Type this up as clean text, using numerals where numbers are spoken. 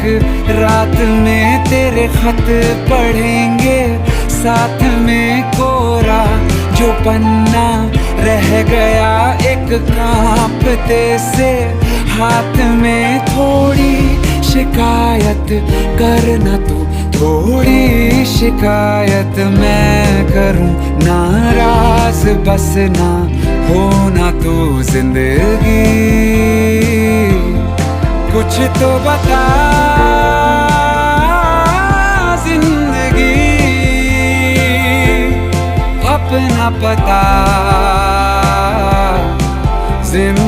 रात में तेरे खत पढ़ेंगे, साथ में कोरा जो पन्ना रह गया एक कांपते से हाथ में। थोड़ी शिकायत करना तू, थोड़ी शिकायत मैं करूं, नाराज बस ना होना तू जिंदगी। कुछ तो बता जिंदगी, अपना पता जिंदगी।